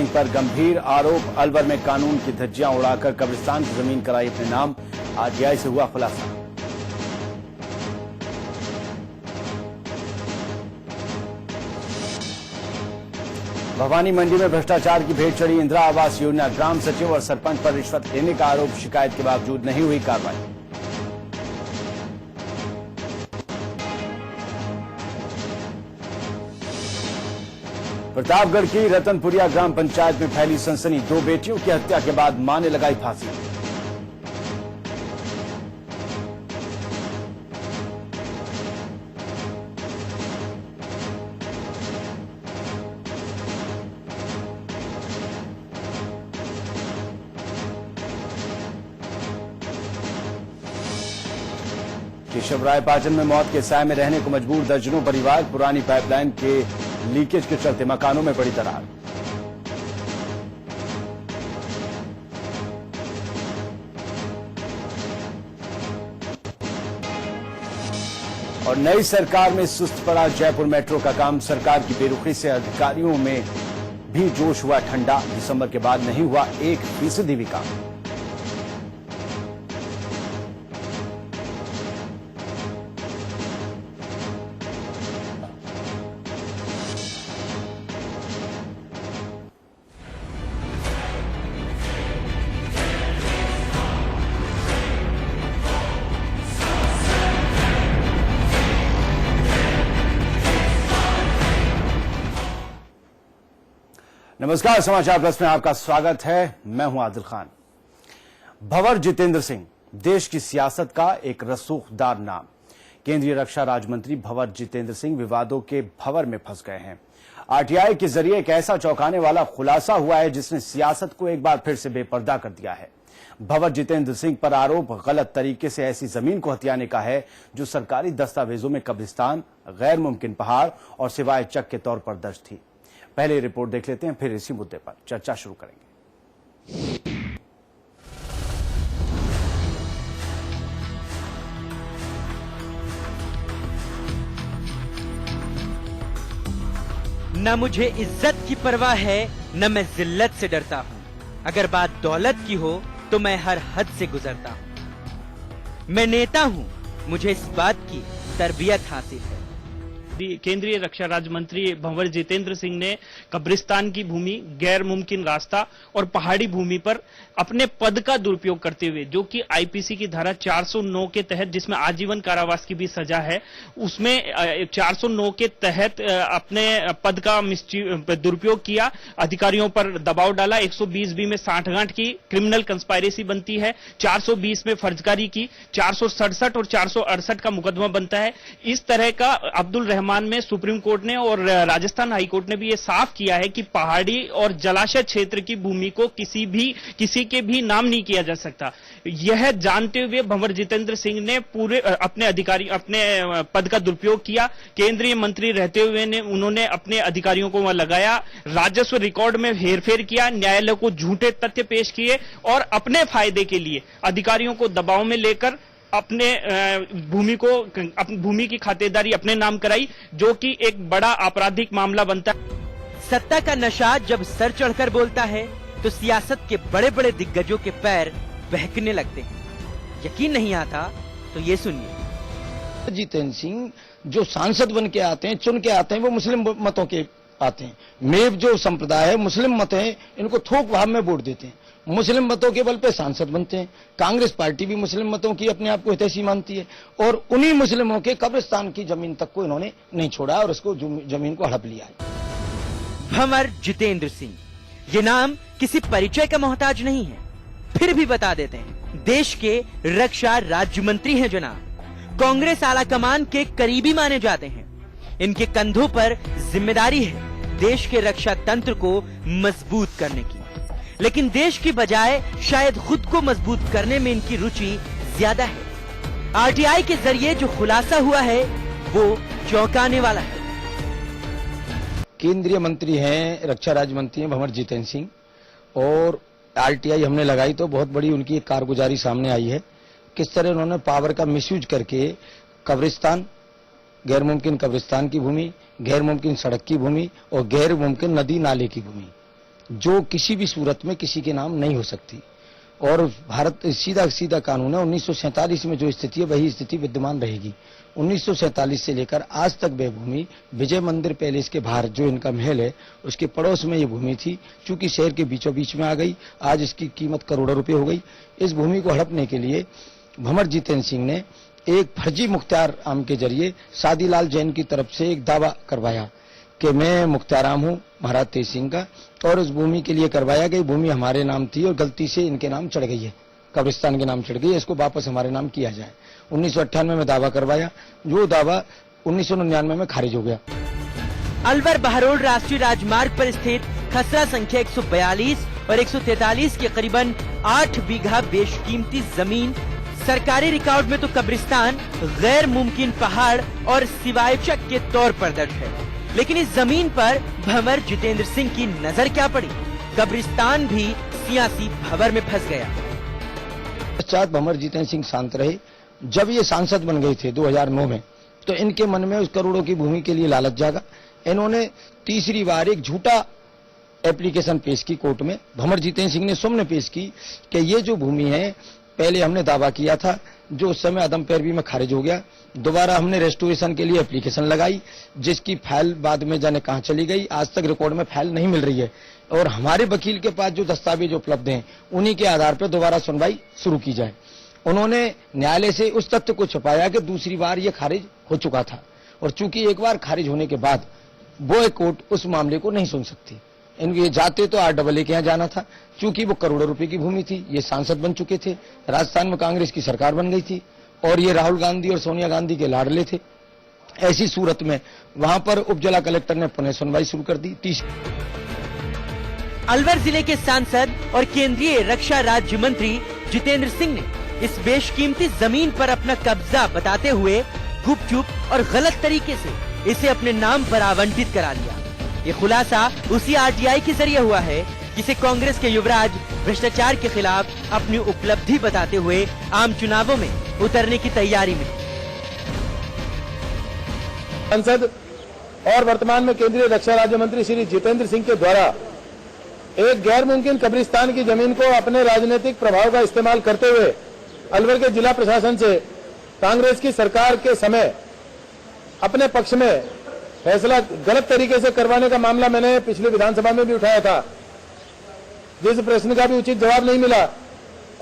सिंह पर गंभीर आरोप। अलवर में कानून की धज्जियां उड़ाकर कब्रिस्तान की जमीन कराई अपने नाम। आरटीआई से हुआ खुलासा। भवानी मंडी में भ्रष्टाचार की भेंट चढ़ी इंदिरा आवास योजना। ग्राम सचिव और सरपंच पर रिश्वत लेने का आरोप। शिकायत के बावजूद नहीं हुई कार्रवाई। प्रतापगढ़ की रतनपुरिया ग्राम पंचायत में फैली सनसनी। 2 बेटियों की हत्या के बाद मां ने लगाई फांसी। केशवरायपाटन में मौत के साए में रहने को मजबूर दर्जनों परिवार। पुरानी पाइपलाइन के लीकेज के चलते मकानों में पड़ी दरार। और नई सरकार में सुस्त पड़ा जयपुर मेट्रो का काम। सरकार की बेरुखी से अधिकारियों में भी जोश हुआ ठंडा। दिसंबर के बाद नहीं हुआ 1% भी काम। नमस्कार, समाचार प्लस में आपका स्वागत है। मैं हूं आदिल खान। भंवर जितेंद्र सिंह देश की सियासत का एक रसूखदार नाम। केंद्रीय रक्षा राज्य मंत्री भंवर जितेंद्र सिंह विवादों के भंवर में फंस गए हैं। आरटीआई के जरिए एक ऐसा चौंकाने वाला खुलासा हुआ है जिसने सियासत को एक बार फिर से बेपर्दा कर दिया है। भंवर जितेंद्र सिंह पर आरोप गलत तरीके से ऐसी जमीन को हथियाने का है जो सरकारी दस्तावेजों में कब्रिस्तान, गैर मुमकिन पहाड़ और सिवाय चक के तौर पर दर्ज थी। पहले रिपोर्ट देख लेते हैं, फिर इसी मुद्दे पर चर्चा शुरू करेंगे। न मुझे इज्जत की परवाह है, न मैं जिल्लत से डरता हूं। अगर बात दौलत की हो तो मैं हर हद से गुजरता हूं। मैं नेता हूं, मुझे इस बात की तरबियत हासिल है। केंद्रीय रक्षा राज्य मंत्री भंवर जितेंद्र सिंह ने कब्रिस्तान की भूमि, गैर मुमकिन रास्ता और पहाड़ी भूमि पर अपने पद का दुरुपयोग करते हुए, जो कि आईपीसी की धारा 409 के तहत, जिसमें आजीवन कारावास की भी सजा है, उसमें 409 के तहत अपने पद का दुरुपयोग किया, अधिकारियों पर दबाव डाला। 120 में साठगांठ की क्रिमिनल कंस्पायरेसी बनती है, 420 में फर्जकारी की, 467 और 468 का मुकदमा बनता है। इस तरह का अब्दुल रहमान में सुप्रीम कोर्ट ने और राजस्थान हाई कोर्ट ने भी ये साफ किया है कि पहाड़ी और जलाशय क्षेत्र की भूमि को किसी के भी नाम नहीं किया जा सकता। यह जानते हुए भंवर जितेंद्र सिंह ने पूरे अपने पद का दुरुपयोग किया। केंद्रीय मंत्री रहते हुए उन्होंने अपने अधिकारियों को वहां लगाया, राजस्व रिकॉर्ड में हेरफेर किया, न्यायालय को झूठे तथ्य पेश किए और अपने फायदे के लिए अधिकारियों को दबाव में लेकर अपने भूमि की खातेदारी अपने नाम कराई, जो कि एक बड़ा आपराधिक मामला बनता है। सत्ता का नशा जब सर चढ़कर बोलता है तो सियासत के बड़े बड़े दिग्गजों के पैर बहकने लगते हैं। यकीन नहीं आता तो ये सुनिए। जितेंद्र सिंह जो सांसद बन के आते हैं, चुन के आते हैं, वो मुस्लिम मतों के आते हैं। मेव जो संप्रदाय है, मुस्लिम मत है, इनको थोक भाव में वोट देते हैं। मुस्लिम मतों के बल पे सांसद बनते हैं। कांग्रेस पार्टी भी मुस्लिम मतों की अपने आप को हितैषी मानती है और उन्हीं मुस्लिमों के कब्रिस्तान की जमीन तक को इन्होंने नहीं छोड़ा और उसको जमीन को हड़प लिया है। भंवर जितेंद्र सिंह, ये नाम किसी परिचय का मोहताज नहीं है, फिर भी बता देते हैं। देश के रक्षा राज्य मंत्री हैं जनाब। कांग्रेस आलाकमान के करीबी माने जाते हैं। इनके कंधों पर जिम्मेदारी है देश के रक्षा तंत्र को मजबूत करने की, लेकिन देश की बजाय शायद खुद को मजबूत करने में इनकी रुचि ज्यादा है। आरटीआई के जरिए जो खुलासा हुआ है वो चौंकाने वाला है। केंद्रीय मंत्री हैं, रक्षा राज्य मंत्री हैं भंवर जितेंद्र सिंह, और आरटीआई हमने लगाई तो बहुत बड़ी उनकी एक कारगुजारी सामने आई है। किस तरह उन्होंने पावर का मिसयूज करके कब्रिस्तान, गैर मुमकिन कब्रिस्तान की भूमि, गैर मुमकिन सड़क की भूमि और गैर मुमकिन नदी नाले की भूमि, जो किसी भी सूरत में किसी के नाम नहीं हो सकती। और भारत सीधा सीधा कानून है, 1947 में जो स्थिति है वही स्थिति विद्यमान रहेगी। 1947 से लेकर आज तक वह भूमि विजय मंदिर पैलेस के बाहर जो इनका महल है उसके पड़ोस में ये भूमि थी, चूंकि शहर के बीचों बीच में आ गई, आज इसकी कीमत करोड़ों रुपए हो गई। इस भूमि को हड़पने के लिए भंवर जितेंद्र सिंह ने एक फर्जी मुख्तार आम के जरिए शादीलाल जैन की तरफ से एक दावा करवाया कि मैं मुख्तार आम हूं महाराज तेज सिंह का, और उस भूमि के लिए करवाया गई। भूमि हमारे नाम थी और गलती से इनके नाम चढ़ गई है, कब्रिस्तान के नाम चढ़ गई है, इसको वापस हमारे नाम किया जाए। 1998 में दावा करवाया, जो दावा 1999 में खारिज हो गया। अलवर बहरोल राष्ट्रीय राजमार्ग पर स्थित खसरा संख्या 142 और 143 के करीबन 8 बीघा बेशकीमती जमीन सरकारी रिकॉर्ड में तो कब्रिस्तान, गैर मुमकिन पहाड़ और सिवायचक के तौर पर दर्ज है। लेकिन इस जमीन पर भंवर जितेंद्र सिंह की नजर क्या पड़ी? कब्रिस्तान भी सियासी भंवर में फंस गया। पश्चात भंवर जितेंद्र सिंह शांत रहे। जब ये सांसद बन गए थे 2009 में, तो इनके मन में उस करोड़ों की भूमि के लिए लालच जागा। इन्होंने तीसरी बार एक झूठा एप्लीकेशन पेश की कोर्ट में। भंवर जितेंद्र सिंह ने सामने पेश की कि ये जो भूमि है, पहले हमने दावा किया था जो उस समय अदम पैरवी में खारिज हो गया। दोबारा हमने रेस्टोरेशन के लिए एप्लीकेशन लगाई, जिसकी फाइल बाद में जाने कहां चली गई, आज तक रिकॉर्ड में फाइल नहीं मिल रही है। और हमारे वकील के पास जो दस्तावेज उपलब्ध हैं, उन्हीं के आधार पर दोबारा सुनवाई शुरू की जाए। उन्होंने न्यायालय से उस तथ्य को छुपाया कि दूसरी बार ये खारिज हो चुका था, और चूंकि एक बार खारिज होने के बाद वो कोर्ट उस मामले को नहीं सुन सकती। इनके जाते तो RAA के यहाँ जाना था, चूंकि वो करोड़ों रुपए की भूमि थी। ये सांसद बन चुके थे, राजस्थान में कांग्रेस की सरकार बन गई थी, और ये राहुल गांधी और सोनिया गांधी के लाडले थे। ऐसी सूरत में वहां पर उप जिला कलेक्टर ने पुनः सुनवाई शुरू कर दी। अलवर जिले के सांसद और केंद्रीय रक्षा राज्य मंत्री जितेंद्र सिंह ने इस बेशकीमती जमीन पर अपना कब्जा बताते हुए गुपचुप और गलत तरीके से इसे अपने नाम पर आवंटित करा लिया। ये खुलासा उसी RTI के जरिए हुआ है जिसे कांग्रेस के युवराज भ्रष्टाचार के खिलाफ अपनी उपलब्धि बताते हुए आम चुनावों में उतरने की तैयारी में। सांसद और वर्तमान में केंद्रीय रक्षा राज्य मंत्री श्री जितेंद्र सिंह के द्वारा एक गैर मुमकिन कब्रिस्तान की जमीन को अपने राजनीतिक प्रभाव का इस्तेमाल करते हुए अलवर के जिला प्रशासन से कांग्रेस की सरकार के समय अपने पक्ष में फैसला गलत तरीके से करवाने का मामला मैंने पिछली विधानसभा में भी उठाया था, जिस प्रश्न का भी उचित जवाब नहीं मिला,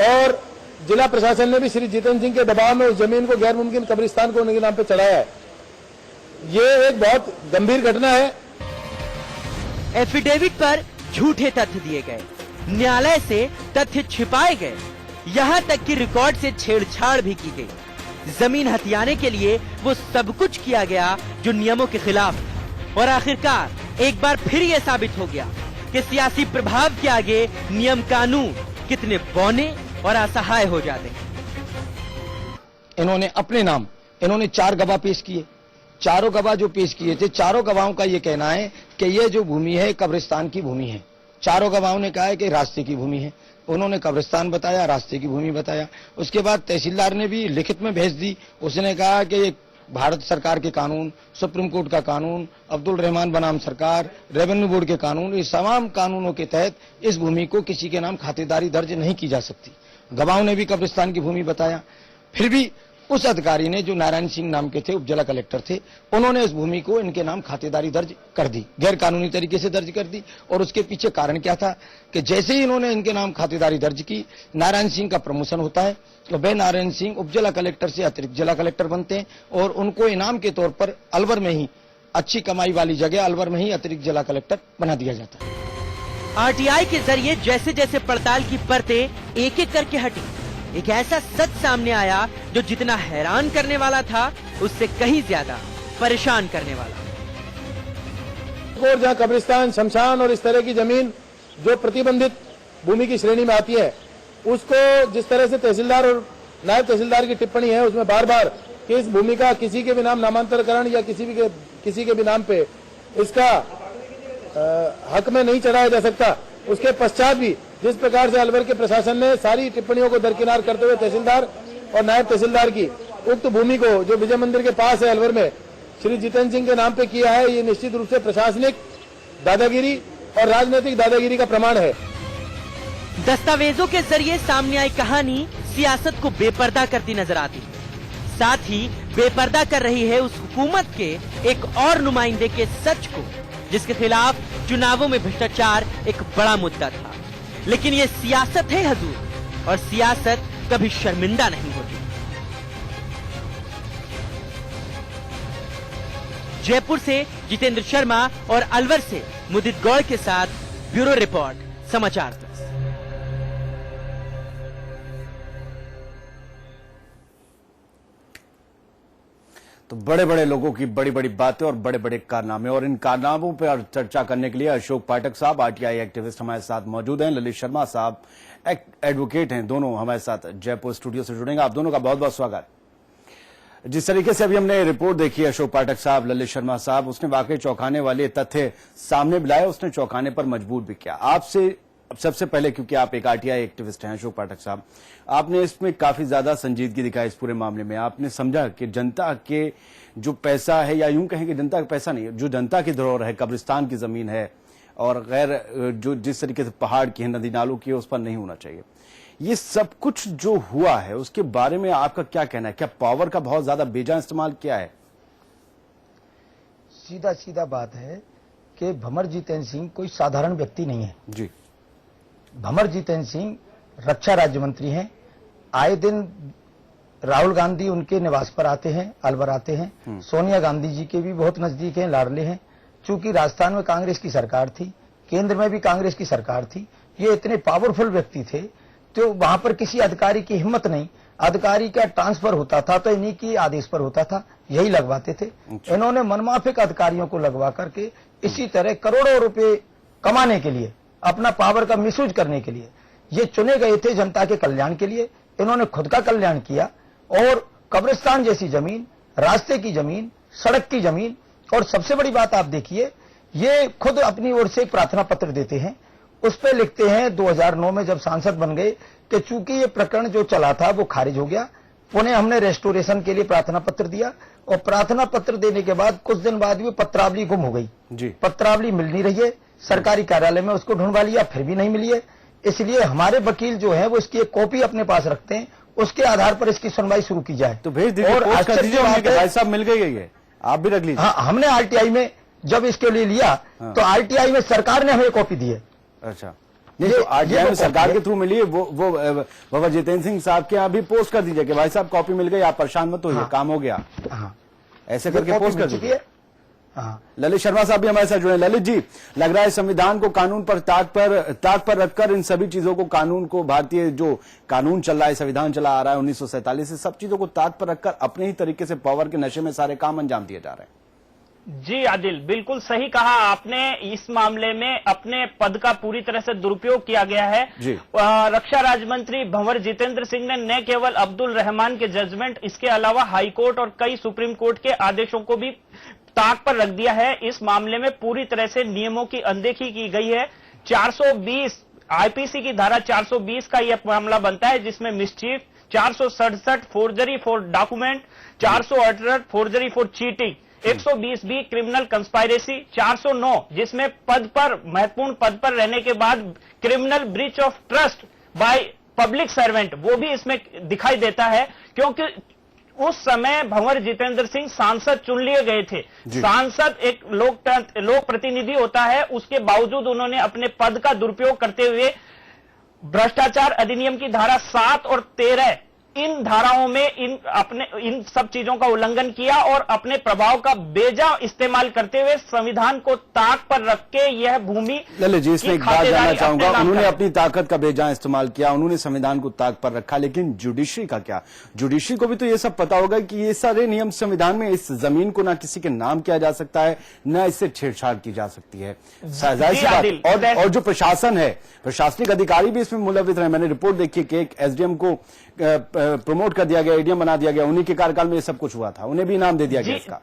और जिला प्रशासन ने भी श्री जितेंद्र सिंह के दबाव में उस जमीन को गैर मुमकिन कब्रिस्तान को उनके नाम पे चढ़ाया है। ये एक बहुत गंभीर घटना है। एफिडेविट पर झूठे तथ्य दिए गए, न्यायालय से तथ्य छिपाए गए, यहाँ तक कि रिकॉर्ड से छेड़छाड़ भी की गई। जमीन हथियाने के लिए वो सब कुछ किया गया जो नियमों के खिलाफ। और आखिरकार एक बार फिर ये साबित हो गया कि सियासी प्रभाव के आगे नियम कानून कितने बौने और असहाय हो जाते हैं। इन्होंने अपने नाम 4 गवाह पेश किए। चारों गवाह जो पेश किए थे, चारों गवाहों का ये कहना है कि ये जो भूमि है कब्रिस्तान की भूमि है। चारों गवाहों ने कहा है कि रास्ते की भूमि है। उन्होंने कब्रिस्तान बताया, रास्ते की भूमि बताया। उसके बाद तहसीलदार ने भी लिखित में भेज दी। उसने कहा कि भारत सरकार के कानून, सुप्रीम कोर्ट का कानून, अब्दुल रहमान बनाम सरकार, रेवेन्यू बोर्ड के कानून, इस तमाम कानूनों के तहत इस भूमि को किसी के नाम खातेदारी दर्ज नहीं की जा सकती। गवाहों ने भी कब्रिस्तान की भूमि बताया। फिर भी उस अधिकारी ने, जो नारायण सिंह नाम के थे, उप जिला कलेक्टर थे, उन्होंने इस भूमि को इनके नाम खातेदारी दर्ज कर दी, गैर कानूनी तरीके से दर्ज कर दी। और उसके पीछे कारण क्या था कि जैसे ही इन्होंने इनके नाम खातेदारी दर्ज की, नारायण सिंह का प्रमोशन होता है, तो वह नारायण सिंह उप जिला कलेक्टर से अतिरिक्त जिला कलेक्टर बनते हैं, और उनको इनाम के तौर पर अलवर में ही, अच्छी कमाई वाली जगह अलवर में ही अतिरिक्त जिला कलेक्टर बना दिया जाता है। RTI के जरिए जैसे जैसे पड़ताल की परतें एक एक करके हटी, एक ऐसा सच सामने आया जो जितना हैरान करने वाला था उससे कहीं ज्यादा परेशान करने वाला। और जहां कब्रिस्तान, शमशान और इस तरह की जमीन जो प्रतिबंधित भूमि की श्रेणी में आती है, उसको जिस तरह से तहसीलदार और नायब तहसीलदार की टिप्पणी है उसमें बार बार कि इस भूमि का किसी के भी नाम नामांतरकरण या किसी के भी नाम पे इसका हक में नहीं चढ़ाया जा सकता। उसके पश्चात भी जिस प्रकार से अलवर के प्रशासन ने सारी टिप्पणियों को दरकिनार करते हुए तहसीलदार और नायब तहसीलदार की उक्त भूमि को, जो विजय मंदिर के पास है अलवर में, श्री जितेंद्र सिंह के नाम पे किया है, ये निश्चित रूप से प्रशासनिक दादागिरी और राजनीतिक दादागिरी का प्रमाण है। दस्तावेजों के जरिए सामने आई कहानी सियासत को बेपर्दा करती नजर आती है, साथ ही बेपर्दा कर रही है उस हुकूमत के एक और नुमाइंदे के सच को, जिसके खिलाफ चुनावों में भ्रष्टाचार एक बड़ा मुद्दा था। लेकिन ये सियासत है हुजूर, और सियासत कभी शर्मिंदा नहीं होती। जयपुर से जितेंद्र शर्मा और अलवर से मुदित गौड़ के साथ ब्यूरो रिपोर्ट, समाचार प्लस। तो बड़े बड़े लोगों की बड़ी बड़ी बातें और बड़े बड़े कारनामे, और इन कारनामों पर चर्चा करने के लिए अशोक पाठक साहब आरटीआई एक्टिविस्ट हमारे साथ मौजूद हैं। ललित शर्मा साहब एडवोकेट हैं, दोनों हमारे साथ जयपुर स्टूडियो से जुड़ेंगे। आप दोनों का बहुत बहुत स्वागत। जिस तरीके से अभी हमने रिपोर्ट देखी है अशोक पाठक साहब, ललित शर्मा साहब, उसने वाकई चौंकाने वाले तथ्य सामने लाए, उसने चौंकाने पर मजबूर भी किया। आपसे सबसे पहले, क्योंकि आप एक आरटीआई एक्टिविस्ट हैं अशोक पाठक साहब, आपने इसमें काफी ज्यादा संजीदगी दिखाई इस पूरे मामले में। आपने समझा कि जनता के जो पैसा है, या यूं कहें कि जनता का पैसा नहीं, जो जनता की धरोहर है, कब्रिस्तान की जमीन है, और गैर जो जिस तरीके से पहाड़ की है, नदी नालों की है, उस पर नहीं होना चाहिए। ये सब कुछ जो हुआ है उसके बारे में आपका क्या कहना है? क्या पावर का बहुत ज्यादा बेजा इस्तेमाल किया है? सीधा सीधा बात है कि भंवर जितेंद्र सिंह कोई साधारण व्यक्ति नहीं है जी। भंवर जितेंद्र सिंह रक्षा राज्य मंत्री हैं। आए दिन राहुल गांधी उनके निवास पर आते हैं, अलवर आते हैं। सोनिया गांधी जी के भी बहुत नजदीक हैं, लाडले हैं। चूंकि राजस्थान में कांग्रेस की सरकार थी, केंद्र में भी कांग्रेस की सरकार थी, ये इतने पावरफुल व्यक्ति थे, तो वहां पर किसी अधिकारी की हिम्मत नहीं। अधिकारी का ट्रांसफर होता था तो इन्हीं की आदेश पर होता था, यही लगवाते थे। इन्होंने मनमाफिक अधिकारियों को लगवा करके इसी तरह करोड़ों रुपए कमाने के लिए, अपना पावर का मिसयूज करने के लिए ये चुने गए थे जनता के कल्याण के लिए। इन्होंने खुद का कल्याण किया, और कब्रिस्तान जैसी जमीन, रास्ते की जमीन, सड़क की जमीन, और सबसे बड़ी बात आप देखिए, ये खुद अपनी ओर से एक प्रार्थना पत्र देते हैं। उस पर लिखते हैं 2009 में जब सांसद बन गए कि चूंकि ये प्रकरण जो चला था वो खारिज हो गया, पुनः हमने रेस्टोरेशन के लिए प्रार्थना पत्र दिया, और प्रार्थना पत्र देने के बाद कुछ दिन बाद भी पत्रावली गुम हो गई जी। पत्रावली मिल नहीं रही है, सरकारी कार्यालय में उसको ढूंढवा लिया, फिर भी नहीं मिली है। इसलिए हमारे वकील जो है वो इसकी एक कॉपी अपने पास रखते हैं, उसके आधार पर इसकी सुनवाई शुरू की जाए। तो भेज दीजिए, और भाई साहब मिल गई है, आप भी रख लीजिए। हाँ, हमने आरटीआई में जब इसके लिए लिया तो आरटीआई में सरकार ने हमें कॉपी दी है। अच्छा, नहीं तो आरटीआई में सरकार के थ्रू मिली है, वो भंवर जितेंद्र सिंह साहब के यहाँ भी पोस्ट कर दीजिए कि भाई साहब कॉपी मिल गई, आप परेशान मत होइए, काम हो गया। ऐसे करके पोस्ट कर दीजिए। ललित शर्मा साहब भी हमारे साथ जुड़े। ललित जी, लग रहा है संविधान को कानून पर ताक पर रखकर इन सभी चीजों को, कानून को, भारतीय जो कानून चल रहा है, संविधान चला आ रहा है 1947 से, सब चीजों को ताक पर रखकर अपने ही तरीके से पावर के नशे में सारे काम अंजाम दिए जा रहे हैं। जी आदिल, बिल्कुल सही कहा आपने। इस मामले में अपने पद का पूरी तरह से दुरुपयोग किया गया है। रक्षा राज्य मंत्री भंवर जितेंद्र सिंह ने न केवल अब्दुल रहमान के जजमेंट, इसके अलावा हाई कोर्ट और कई सुप्रीम कोर्ट के आदेशों को भी ताक पर रख दिया है। इस मामले में पूरी तरह से नियमों की अनदेखी की गई है। 420 आईपीसी की धारा 420 का यह मामला बनता है, जिसमें mischief, 467 forgery for document, 468 forgery for cheating, 120 भी क्रिमिनल कंस्पायरेसी, 409 जिसमें पद पर, महत्वपूर्ण पद पर रहने के बाद criminal breach of trust by public servant, वो भी इसमें दिखाई देता है। क्योंकि उस समय भंवर जितेंद्र सिंह सांसद चुन लिए गए थे। सांसद एक लोक प्रतिनिधि होता है, उसके बावजूद उन्होंने अपने पद का दुरुपयोग करते हुए भ्रष्टाचार अधिनियम की धारा 7 और 13 इन धाराओं में इन सब चीजों का उल्लंघन किया, और अपने प्रभाव का बेजा इस्तेमाल करते हुए संविधान को ताक पर रख के यह भूमि। ललित जी, इसमें एक बात जानना चाहूंगा, उन्होंने अपनी ताकत का बेजा इस्तेमाल किया, उन्होंने संविधान को ताक पर रखा, लेकिन जुडिशरी का क्या? जुडिशरी को भी तो ये सब पता होगा कि ये सारे नियम संविधान में, इस जमीन को ना किसी के नाम किया जा सकता है, न इससे छेड़छाड़ की जा सकती है। और जो प्रशासन है, प्रशासनिक अधिकारी भी इसमें मुलविस रहे। मैंने रिपोर्ट देखी कि एक एसडीएम को प्रमोट कर दिया गया, एडीएम बना दिया गया, उन्हीं के कार्यकाल में ये सब कुछ हुआ था, उन्हें भी इनाम दे दिया गया इसका।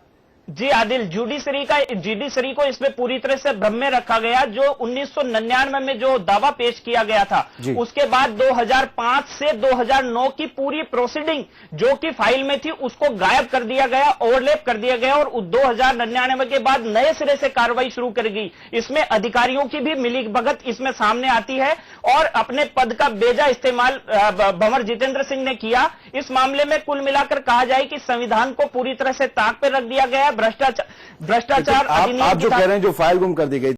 जी आदिल, जुडिशरी को इसमें पूरी तरह से भ्रम में रखा गया। जो 1999 में जो दावा पेश किया गया था, उसके बाद 2005 से 2009 की पूरी प्रोसीडिंग जो कि फाइल में थी उसको गायब कर दिया गया, ओवरलैप कर दिया गया और 2099 के बाद नए सिरे से कार्रवाई शुरू कर गई। इसमें अधिकारियों की भी मिलीभगत इसमें सामने आती है और अपने पद का बेजा इस्तेमाल भंवर जितेंद्र सिंह ने किया। इस मामले में कुल मिलाकर कहा जाए कि संविधान को पूरी तरह से ताक पर रख दिया गया। भ्रष्टाचार आप जो कह रहे हैं जो फाइल गुम कर दी गई